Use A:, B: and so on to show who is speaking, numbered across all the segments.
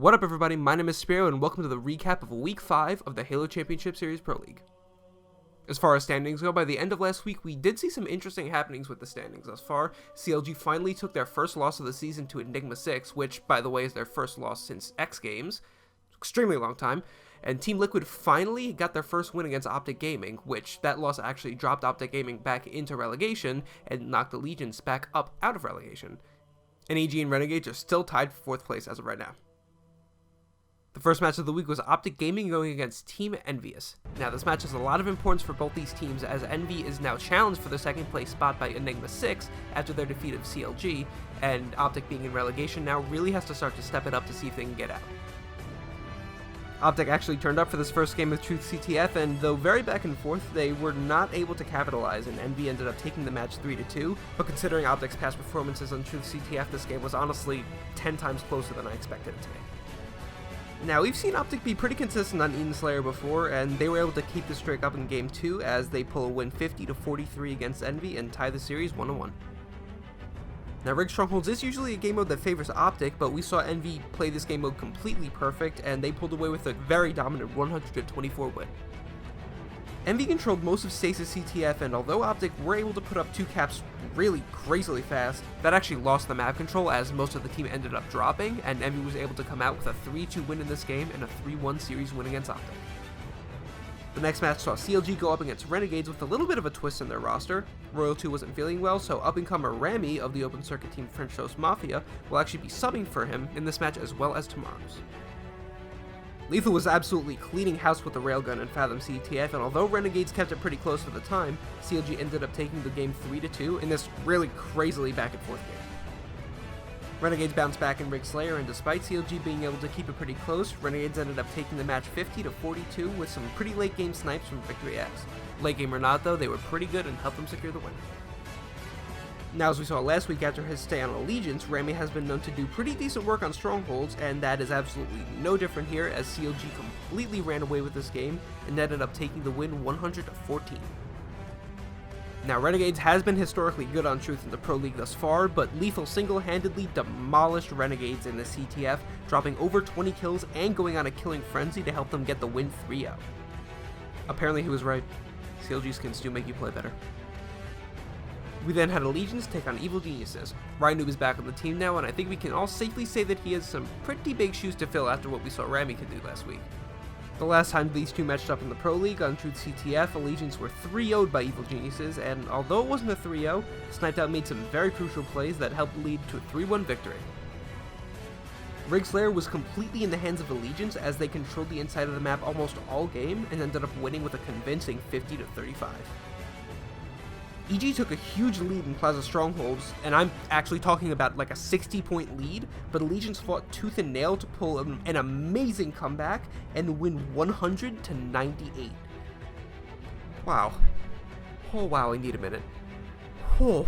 A: What up, everybody? My name is Spiro, and welcome to the recap of Week 5 of the Halo Championship Series Pro League. As far as standings go, by the end of last week, we did see some interesting happenings with the standings thus far. CLG finally took their first loss of the season to Enigma 6, which, by the way, is their first loss since X Games. Extremely long time. And Team Liquid finally got their first win against Optic Gaming, which that loss actually dropped Optic Gaming back into relegation and knocked the Legions back up out of relegation. And EG and Renegades are still tied for 4th place as of right now. The first match of the week was Optic Gaming going against Team Envious. Now, this match has a lot of importance for both these teams, as Envy is now challenged for the second place spot by Enigma 6 after their defeat of CLG, and Optic, being in relegation now, really has to start to step it up to see if they can get out. Optic actually turned up for this first game with Truth CTF, and though very back and forth, they were not able to capitalize, and Envy ended up taking the match 3-2, but considering Optic's past performances on Truth CTF, this game was honestly 10 times closer than I expected it to be. Now, we've seen Optic be pretty consistent on Eden Slayer before, and they were able to keep the streak up in Game 2 as they pull a win 50-43 against Envy and tie the series 1-1. Now, Rig Strongholds is usually a game mode that favors Optic, but we saw Envy play this game mode completely perfect, and they pulled away with a very dominant 100-24 win. Envy controlled most of Stasis CTF, and although Optic were able to put up 2 caps really crazily fast, that actually lost the map control as most of the team ended up dropping, and Envy was able to come out with a 3-2 win in this game and a 3-1 series win against Optic. The next match saw CLG go up against Renegades with a little bit of a twist in their roster. Royal 2 wasn't feeling well, so up-and-comer Rami of the open circuit team French Toast Mafia will actually be subbing for him in this match as well as tomorrow's. Lethal was absolutely cleaning house with the railgun and Fathom CTF, and although Renegades kept it pretty close for the time, CLG ended up taking the game 3-2 in this really crazily back and forth game. Renegades bounced back in Rig Slayer, and despite CLG being able to keep it pretty close, Renegades ended up taking the match 50-42 with some pretty late game snipes from Victory X. Late game or not though, they were pretty good and helped them secure the win. Now, as we saw last week after his stay on Allegiance, Rami has been known to do pretty decent work on Strongholds, and that is absolutely no different here as CLG completely ran away with this game and ended up taking the win 100-14. Now, Renegades has been historically good on Truth in the Pro League thus far, but Lethal single-handedly demolished Renegades in the CTF, dropping over 20 kills and going on a killing frenzy to help them get the win 3-0. Apparently he was right. CLG skins do make you play better. We then had Allegiance take on Evil Geniuses. Ryan Noob is back on the team now, and I think we can all safely say that he has some pretty big shoes to fill after what we saw Rami could do last week. The last time these two matched up in the Pro League on Truth CTF, Allegiance were 3-0'd by Evil Geniuses, and although it wasn't a 3-0, Sniped Out made some very crucial plays that helped lead to a 3-1 victory. Rig Slayer was completely in the hands of Allegiance as they controlled the inside of the map almost all game and ended up winning with a convincing 50-35. EG took a huge lead in Plaza Strongholds, and I'm actually talking about like a 60-point lead, but Allegiance fought tooth and nail to pull an amazing comeback and win 100-98. Wow. Oh wow, I need a minute. Oh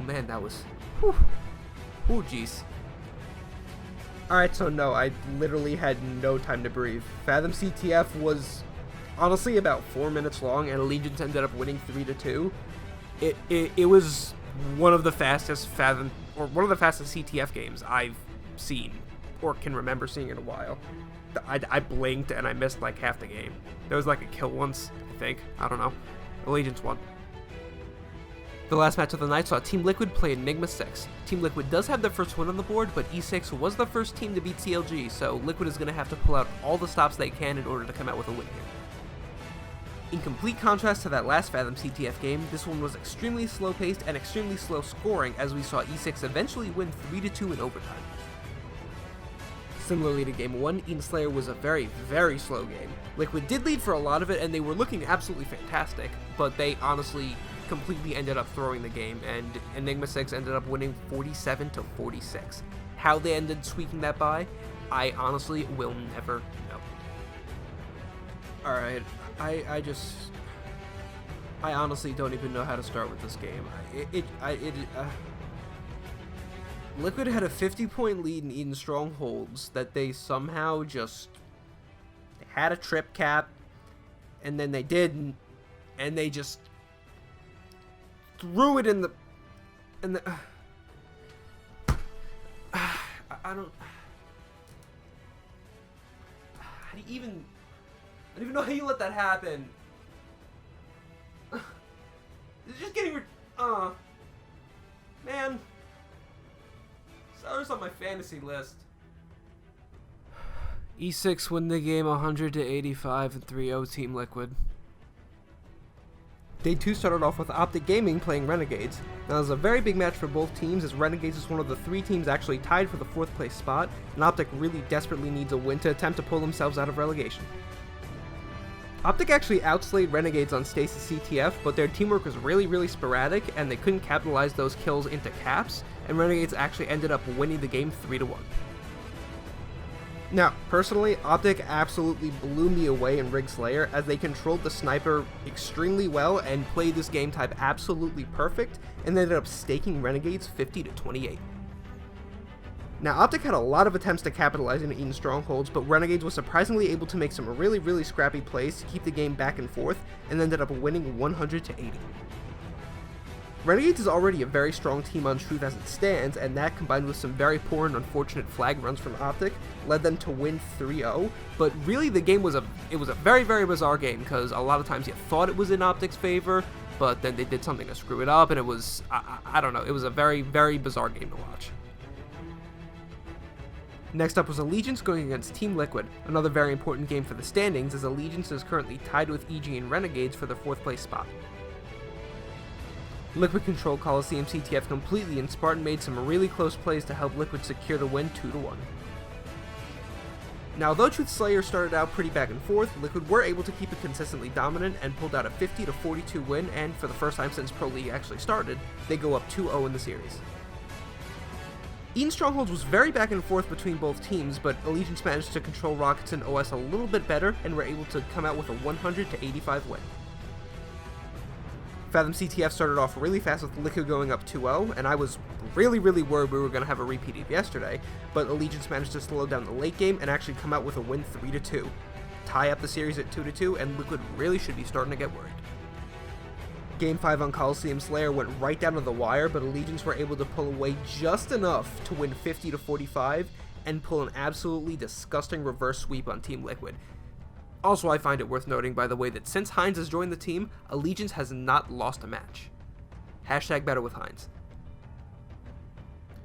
A: man, that was... Whew. Oh jeez. Alright, so no, I literally had no time to breathe. Fathom CTF was honestly about 4 minutes long, and Allegiance ended up winning 3-2. It was one of the fastest CTF games I've seen or can remember seeing in a while. I blinked and I missed like half the game. There was like a kill once, I think. I don't know. Allegiance won. The last match of the night saw Team Liquid play Enigma 6. Team Liquid does have their first win on the board, but E6 was the first team to beat CLG, so Liquid is going to have to pull out all the stops they can in order to come out with a win here. In complete contrast to that last Fathom CTF game, this one was extremely slow-paced and extremely slow scoring as we saw E6 eventually win 3-2 in overtime. Similarly to Game 1, Eden Slayer was a very, very slow game. Liquid did lead for a lot of it and they were looking absolutely fantastic, but they honestly completely ended up throwing the game, and Enigma 6 ended up winning 47-46. How they ended squeaking that by, I honestly will never know. Alright, I honestly don't even know how to start with this game. Liquid had a 50-point lead in Eden Strongholds that they somehow they had a trip cap, and then they didn't, and they just threw it in the I don't I don't even know how you let that happen. It's just getting man. Sour's on my fantasy list. E6 win the game 100-85 and 3-0 Team Liquid. Day 2 started off with Optic Gaming playing Renegades. Now, it was a very big match for both teams, as Renegades is one of the 3 teams actually tied for the 4th place spot, and Optic really desperately needs a win to attempt to pull themselves out of relegation. Optic actually outslayed Renegades on Stasis CTF, but their teamwork was really sporadic, and they couldn't capitalize those kills into caps, and Renegades actually ended up winning the game 3-1. Now, personally, Optic absolutely blew me away in Rig Slayer, as they controlled the sniper extremely well and played this game type absolutely perfect, and ended up staking Renegades 50-28. Now, Optic had a lot of attempts to capitalize into Eden strongholds, but Renegades was surprisingly able to make some really scrappy plays to keep the game back and forth, and ended up winning 100-80. Renegades is already a very strong team on Truth as it stands, and that, combined with some very poor and unfortunate flag runs from Optic, led them to win 3-0, but really the game was a very bizarre game, because a lot of times you thought it was in Optic's favor, but then they did something to screw it up, and it was, I don't know, it was a very bizarre game to watch. Next up was Allegiance going against Team Liquid, another very important game for the standings, as Allegiance is currently tied with EG and Renegades for the 4th place spot. Liquid controlled Coliseum CTF completely, and Spartan made some really close plays to help Liquid secure the win 2-1. Now, although Truth Slayer started out pretty back and forth, Liquid were able to keep it consistently dominant and pulled out a 50-42 win, and for the first time since Pro League actually started, they go up 2-0 in the series. Eden Strongholds was very back and forth between both teams, but Allegiance managed to control Rockets and OS a little bit better, and were able to come out with a 100-85 win. Fathom CTF started off really fast with Liquid going up 2-0, and I was really worried we were going to have a repeat of yesterday, but Allegiance managed to slow down the late game and actually come out with a win 3-2. Tie up the series at 2-2, and Liquid really should be starting to get worried. Game 5 on Coliseum Slayer went right down to the wire, but Allegiance were able to pull away just enough to win 50-45 and pull an absolutely disgusting reverse sweep on Team Liquid. Also, I find it worth noting, by the way, that since Heinz has joined the team, Allegiance has not lost a match. Hashtag better with Heinz.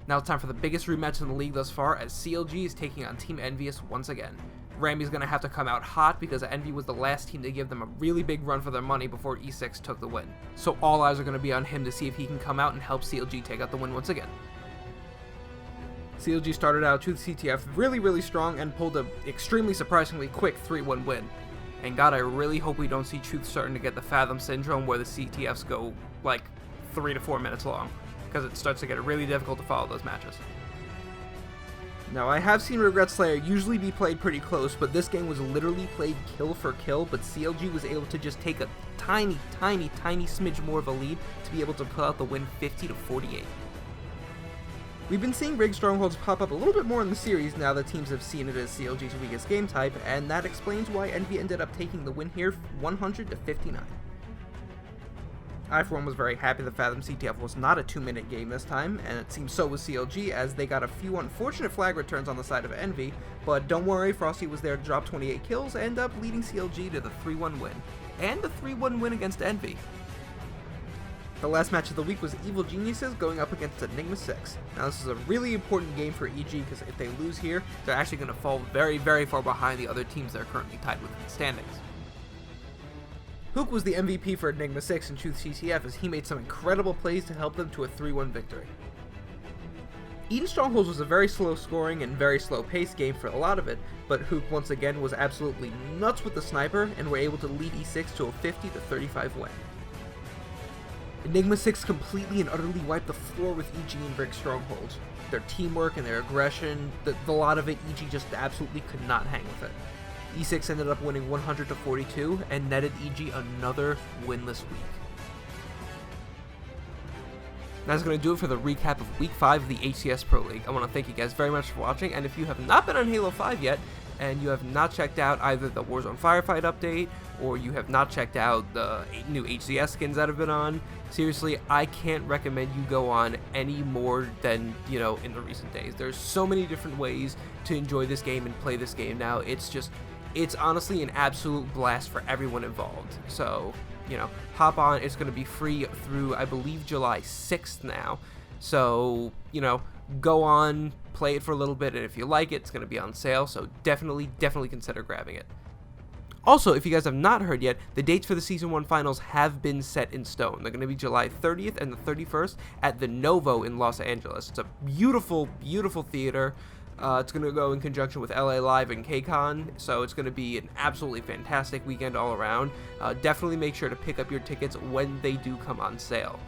A: Now it's time for the biggest rematch in the league thus far, as CLG is taking on Team Envious once again. Ramy's going to have to come out hot, because Envy was the last team to give them a really big run for their money before E6 took the win. So all eyes are going to be on him to see if he can come out and help CLG take out the win once again. CLG started out Truth CTF really strong and pulled an extremely surprisingly quick 3-1 win. And God, I really hope we don't see Truth starting to get the Fathom syndrome where the CTFs go like 3 to 4 minutes long, because it starts to get really difficult to follow those matches. Now, I have seen Regret Slayer usually be played pretty close, but this game was literally played kill for kill, but CLG was able to just take a tiny smidge more of a lead to be able to pull out the win 50-48. We've been seeing Rig Strongholds pop up a little bit more in the series now that teams have seen it as CLG's weakest game type, and that explains why Envy ended up taking the win here 100-59. I, for one, was very happy that Fathom CTF was not a 2-minute game this time, and it seems so was CLG, as they got a few unfortunate flag returns on the side of Envy, but don't worry, Frosty was there to drop 28 kills, and end up leading CLG to the 3-1 win, and the 3-1 win against Envy. The last match of the week was Evil Geniuses going up against Enigma 6. Now, this is a really important game for EG, because if they lose here, they're actually going to fall very far behind the other teams they're currently tied with in the standings. Hook was the MVP for Enigma 6 in Truth CTF, as he made some incredible plays to help them to a 3-1 victory. Eden Strongholds was a very slow scoring and very slow paced game for a lot of it, but Hook once again was absolutely nuts with the sniper and were able to lead E6 to a 50-35 win. Enigma 6 completely and utterly wiped the floor with EG and Rig Strongholds. Their teamwork and their aggression, the lot of it, EG just absolutely could not hang with it. E6 ended up winning 100-42 and netted EG another winless week. That's going to do it for the recap of Week 5 of the HCS Pro League. I want to thank you guys very much for watching, and if you have not been on Halo 5 yet, and you have not checked out either the Warzone Firefight update, or you have not checked out the new HCS skins that have been on, seriously, I can't recommend you go on any more than, in the recent days. There's so many different ways to enjoy this game and play this game now. It's it's honestly an absolute blast for everyone involved. So, you know, hop on. It's going to be free through, I believe, July 6th now. So, you know, go on, play it for a little bit, and if you like it, it's going to be on sale. So definitely consider grabbing it. Also, if you guys have not heard yet, the dates for the Season 1 Finals have been set in stone. They're going to be July 30th and the 31st at the Novo in Los Angeles. It's a beautiful, beautiful theater. It's going to go in conjunction with LA Live and KCON, so it's going to be an absolutely fantastic weekend all around. Definitely make sure to pick up your tickets when they do come on sale.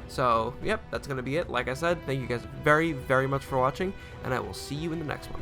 A: So, yep, that's going to be it. Like I said, thank you guys very, very much for watching, and I will see you in the next one.